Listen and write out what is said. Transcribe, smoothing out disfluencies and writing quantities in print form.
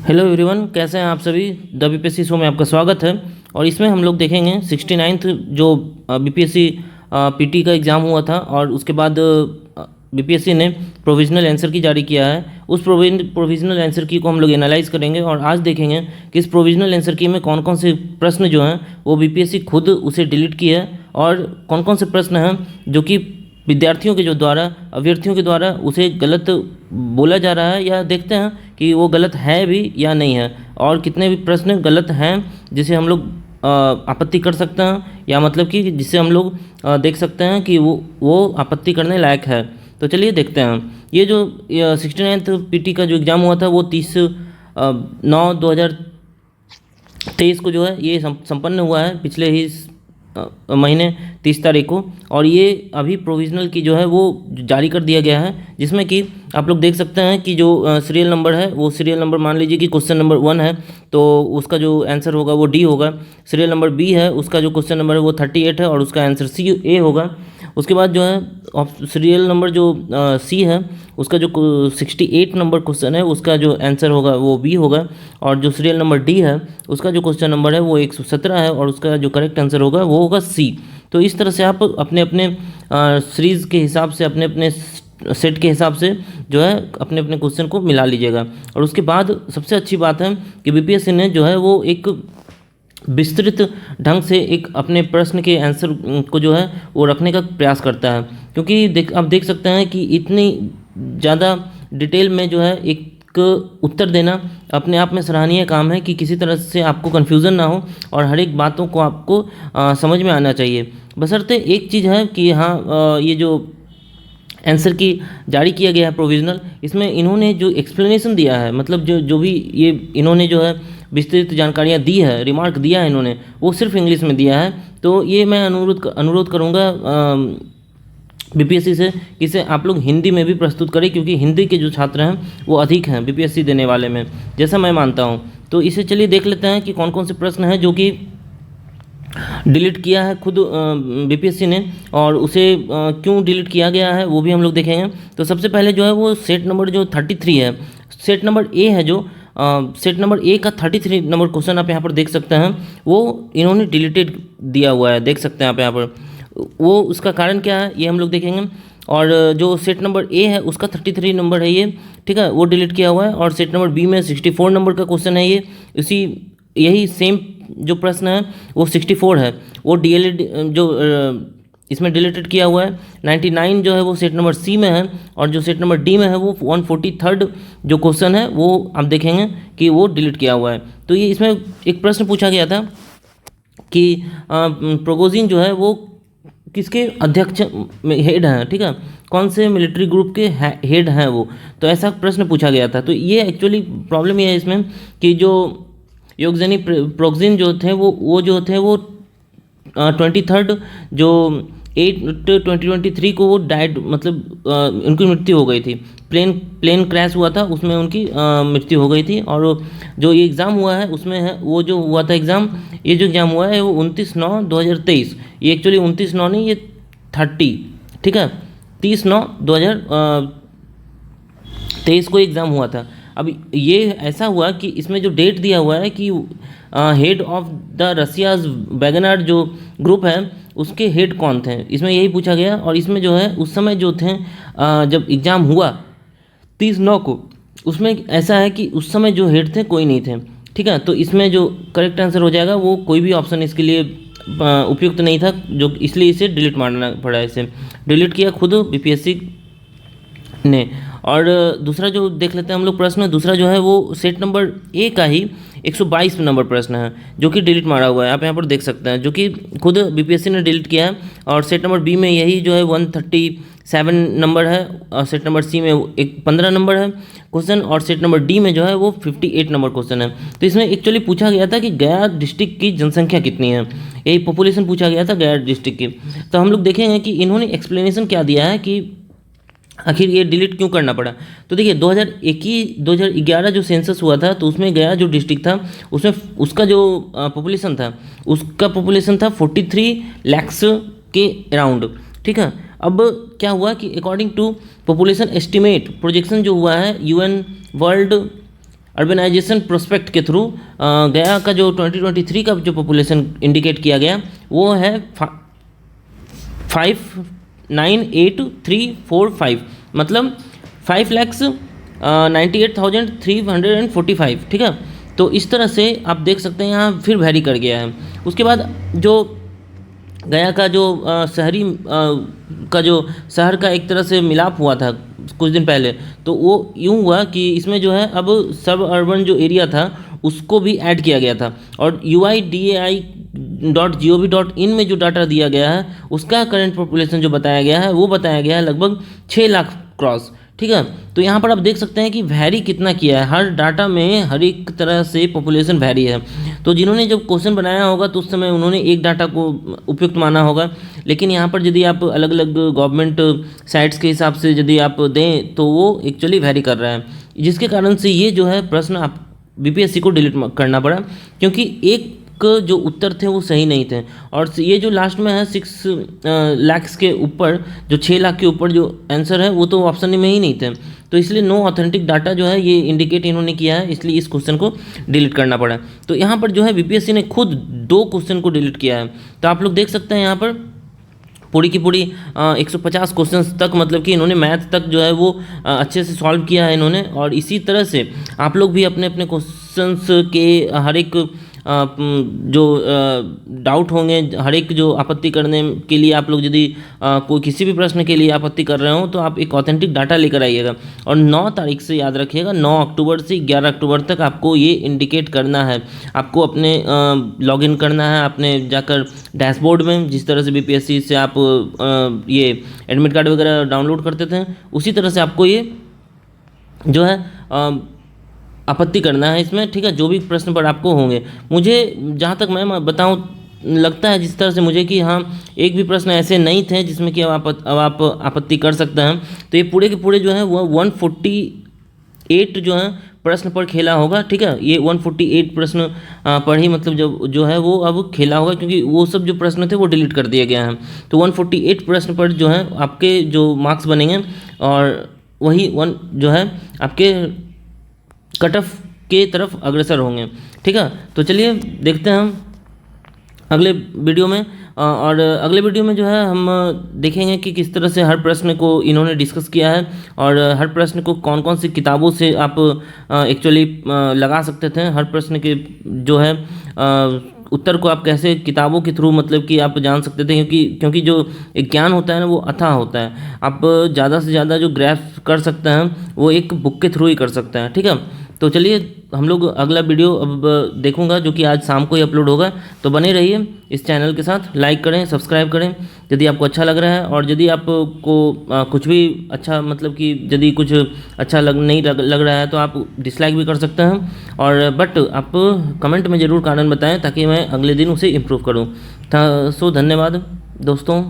Hello everyone, कैसे हैं आप सभी। द बीपीएससी शो में आपका स्वागत है। और इसमें हम लोग देखेंगे 69th जो बीपीएससी पीटी का एग्ज़ाम हुआ था और उसके बाद बीपीएससी ने प्रोविजनल आंसर की जारी किया है। उस प्रोविजनल आंसर की को हम लोग एनालाइज करेंगे और आज देखेंगे कि इस प्रोविजनल आंसर की में कौन कौन से प्रश्न जो हैं वो बीपीएससी खुद उसे डिलीट किया है और कौन कौन से प्रश्न हैं जो कि विद्यार्थियों के जो द्वारा अभ्यर्थियों के द्वारा उसे गलत बोला जा रहा है, या देखते हैं कि वो गलत है भी या नहीं है, और कितने भी प्रश्न गलत हैं जिसे हम लोग आपत्ति कर सकते हैं, या मतलब कि जिससे हम लोग देख सकते हैं कि वो आपत्ति करने लायक है। तो चलिए देखते हैं। ये जो 69th पीटी का जो एग्ज़ाम हुआ था वो 30/9/2023 को जो है ये संपन्न हुआ है, पिछले ही महीने 30 तारीख को। और ये अभी प्रोविज़नल की जो है वो जारी कर दिया गया है, जिसमें कि आप लोग देख सकते हैं कि जो सीरियल नंबर है वो सीरियल नंबर मान लीजिए कि क्वेश्चन नंबर 1 है तो उसका जो आंसर होगा वो डी होगा। सीरियल नंबर बी है, उसका जो क्वेश्चन नंबर है वो 38 है और उसका आंसर सी ए होगा। उसके बाद जो है सीरियल नंबर जो सी है उसका जो 68 नंबर क्वेश्चन है उसका जो आंसर होगा वो बी होगा। और जो सीरियल नंबर डी है उसका जो क्वेश्चन नंबर है वो 117 है और उसका जो करेक्ट आंसर होगा वो होगा सी। तो इस तरह से आप अपने अपने सीरीज़ के हिसाब से, अपने अपने सेट के हिसाब से जो है अपने अपने क्वेश्चन को मिला लीजिएगा। और उसके बाद सबसे अच्छी बात है कि बीपीएससी ने जो है वो एक विस्तृत ढंग से एक अपने प्रश्न के आंसर को जो है वो रखने का प्रयास करता है, क्योंकि आप देख सकते हैं कि इतनी ज़्यादा डिटेल में जो है एक उत्तर देना अपने आप में सराहनीय काम है कि किसी तरह से आपको कन्फ्यूज़न ना हो और हर एक बातों को आपको समझ में आना चाहिए। बशर्ते एक चीज़ है कि हाँ, ये जो आंसर की जारी किया गया है प्रोविज़नल, इसमें इन्होंने जो एक्सप्लेनेशन दिया है, मतलब जो भी ये इन्होंने जो है विस्तृत जानकारियाँ दी है, रिमार्क दिया है इन्होंने, वो सिर्फ इंग्लिश में दिया है। तो ये मैं अनुरोध करूँगा बीपीएससी से कि इसे आप लोग हिंदी में भी प्रस्तुत करें, क्योंकि हिंदी के जो छात्र हैं वो अधिक हैं बीपीएससी देने वाले में, जैसा मैं मानता हूँ। तो इसे चलिए देख लेते हैं कि कौन कौन से प्रश्न हैं जो कि डिलीट किया है खुद बीपीएससी ने, और उसे क्यों डिलीट किया गया है वो भी हम लोग देखेंगे। तो सबसे पहले जो है वो सेट नंबर जो 33 है, सेट नंबर ए है, जो सेट नंबर ए का 33 नंबर क्वेश्चन आप यहाँ पर देख सकते हैं, वो इन्होंने डिलीटेड दिया हुआ है, देख सकते हैं आप यहाँ पर। वो उसका कारण क्या है ये हम लोग देखेंगे। और जो सेट नंबर ए है उसका 33 नंबर है ये, ठीक है, वो डिलीट किया हुआ है। और सेट नंबर बी में 64 नंबर का क्वेश्चन है ये, यही सेम जो प्रश्न है वो 64 है, वो डीएलएड जो इसमें डिलीटेड किया हुआ है। 99 जो है वो सेट नंबर सी में है, और जो सेट नंबर डी में है वो 143 जो क्वेश्चन है वो आप देखेंगे कि वो डिलीट किया हुआ है। तो ये इसमें एक प्रश्न पूछा गया था कि प्रोगोजिन जो है वो किसके अध्यक्ष हेड हैं, ठीक है, कौन से मिलिट्री ग्रुप के हेड हैं वो, तो ऐसा प्रश्न पूछा गया था। तो ये एक्चुअली प्रॉब्लम ये है इसमें कि जो योगजनी प्रोगजिन जो थे वो जो थे वो 23 जो 8/2023 को वो डाइड, मतलब उनकी मृत्यु हो गई थी। प्लेन क्रैश हुआ था, उसमें उनकी मृत्यु हो गई थी। और जो ये एग्ज़ाम हुआ है उसमें है वो जो हुआ था एग्ज़ाम, ये जो एग्ज़ाम हुआ है वो 29/9/2023, ये एक्चुअली 29/9 नहीं, ये 30, ठीक है, 30/9/2023 को एग्ज़ाम हुआ था। अब ये ऐसा हुआ कि इसमें जो डेट दिया हुआ है कि head of the Russia's Wagner जो ग्रुप है उसके हेड कौन थे, इसमें यही पूछा गया। और इसमें जो है उस समय जो थे जब एग्ज़ाम हुआ 30/9 को, उसमें ऐसा है कि उस समय जो हेड थे कोई नहीं थे, ठीक है। तो इसमें जो करेक्ट आंसर हो जाएगा वो कोई भी ऑप्शन इसके लिए उपयुक्त नहीं था, जो इसलिए इसे डिलीट मारना पड़ा, इसे डिलीट किया खुद बीपीएससी ने। और दूसरा जो देख लेते हैं हम लोग प्रश्न, दूसरा जो है वो सेट नंबर ए का ही 122 नंबर प्रश्न है जो कि डिलीट मारा हुआ है, आप यहाँ पर देख सकते हैं, जो कि खुद बीपीएससी ने डिलीट किया है। और सेट नंबर बी में यही जो है 137 नंबर है, और सेट नंबर सी में 15 नंबर है क्वेश्चन, और सेट नंबर डी में जो है वो 58 नंबर क्वेश्चन है। तो इसमें एक्चुअली पूछा गया था कि गया डिस्ट्रिक्ट की जनसंख्या कितनी है, यही पॉपुलेशन पूछा गया था गया डिस्ट्रिक्ट की। तो हम लोग देखेंगे कि इन्होंने एक्सप्लेनेशन क्या दिया है कि आखिर ये डिलीट क्यों करना पड़ा। तो देखिए 2011 जो सेंसस हुआ था तो उसमें गया जो डिस्ट्रिक्ट था उसमें उसका जो पॉपुलेशन था उसका पॉपुलेशन था 43 लाख के अराउंड, ठीक है। अब क्या हुआ कि according to population estimate projection जो हुआ है यूएन वर्ल्ड अर्बनाइजेशन प्रोस्पेक्ट के थ्रू गया का जो 2023 का जो पॉपुलेशन इंडिकेट किया गया वो है 5,98,345, मतलब 5,98,345, ठीक है। तो इस तरह से आप देख सकते हैं यहाँ फिर वैरी कर गया है। उसके बाद जो गया का जो शहरी का जो शहर का एक तरह से मिलाप हुआ था कुछ दिन पहले, तो वो यूँ हुआ कि इसमें जो है अब सब अर्बन जो एरिया था उसको भी ऐड किया गया था, और UIDAI.gov.in में जो डाटा दिया गया है उसका करंट पॉपुलेशन जो बताया गया है वो बताया गया है लगभग 6 लाख क्रॉस, ठीक है। तो यहाँ पर आप देख सकते हैं कि वैरी कितना किया है, हर डाटा में हर एक तरह से पॉपुलेशन वैरी है। तो जिन्होंने जब क्वेश्चन बनाया होगा तो उस समय उन्होंने एक डाटा को उपयुक्त माना होगा, लेकिन यहाँ पर यदि आप अलग अलग गवर्नमेंट साइट्स के हिसाब से यदि आप दें तो वो एक्चुअली वैरी कर रहा है, जिसके कारण से ये जो है प्रश्न आप BPSC को डिलीट करना पड़ा, क्योंकि एक जो उत्तर थे वो सही नहीं थे। और ये जो लास्ट में है 6 लाख के ऊपर, जो 6 लाख के ऊपर जो आंसर है वो तो ऑप्शन में ही नहीं थे, तो इसलिए नो ऑथेंटिक डाटा जो है ये इंडिकेट इन्होंने किया है, इसलिए इस क्वेश्चन को डिलीट करना पड़ा। तो यहाँ पर जो है BPSC ने खुद 2 क्वेश्चन को डिलीट किया है। तो आप लोग देख सकते हैं यहाँ पर पूरी की पूरी 150 क्वेश्चंस तक, मतलब कि इन्होंने मैथ तक जो है वो अच्छे से सॉल्व किया है इन्होंने। और इसी तरह से आप लोग भी अपने अपने क्वेश्चंस के हर एक जो डाउट होंगे, हर एक जो आपत्ति करने के लिए आप लोग यदि कोई किसी भी प्रश्न के लिए आपत्ति कर रहे हो तो आप एक ऑथेंटिक डाटा लेकर आइएगा। और 9 तारीख से याद रखिएगा, 9 अक्टूबर से 11 अक्टूबर तक आपको ये इंडिकेट करना है, आपको अपने लॉगिन करना है अपने जाकर डैशबोर्ड में, जिस तरह से BPSC से आप ये एडमिट कार्ड वगैरह डाउनलोड करते थे उसी तरह से आपको ये जो है आपत्ति करना है इसमें, ठीक है। जो भी प्रश्न पर आपको होंगे, मुझे जहाँ तक मैं बताऊँ लगता है जिस तरह से मुझे कि हाँ एक भी प्रश्न ऐसे नहीं थे जिसमें कि अब आप आपत्ति कर सकते हैं। तो ये पूरे के पूरे जो है वो 148 जो है प्रश्न पर खेला होगा, ठीक है। ये 148 प्रश्न पर ही मतलब जो है वो अब खेला होगा, क्योंकि वो सब जो प्रश्न थे वो डिलीट कर दिया गया है। तो 148 प्रश्न पर जो है आपके जो मार्क्स बनेंगे और वही जो है आपके कट ऑफ के तरफ अग्रसर होंगे, ठीक है। तो चलिए देखते हैं हम अगले वीडियो में, और अगले वीडियो में जो है हम देखेंगे कि किस तरह से हर प्रश्न को इन्होंने डिस्कस किया है और हर प्रश्न को कौन कौन सी किताबों से आप एक्चुअली लगा सकते थे। हर प्रश्न के जो है उत्तर को आप कैसे किताबों के थ्रू मतलब कि आप जान सकते थे, क्योंकि जो एक ज्ञान होता है ना वो अथाह होता है। आप ज़्यादा से ज़्यादा जो ग्रैफ कर सकते हैं वो एक बुक के थ्रू ही कर सकते हैं, ठीक है। तो चलिए हम लोग अगला वीडियो अब देखूंगा जो कि आज शाम को ही अपलोड होगा। तो बने रहिए इस चैनल के साथ, लाइक करें, सब्सक्राइब करें यदि आपको अच्छा लग रहा है, और यदि आपको कुछ भी अच्छा मतलब कि यदि कुछ अच्छा नहीं लग रहा है तो आप डिसलाइक भी कर सकते हैं, और बट आप कमेंट में ज़रूर कारण बताएं ताकि मैं अगले दिन उसे इम्प्रूव करूँ। सो धन्यवाद दोस्तों।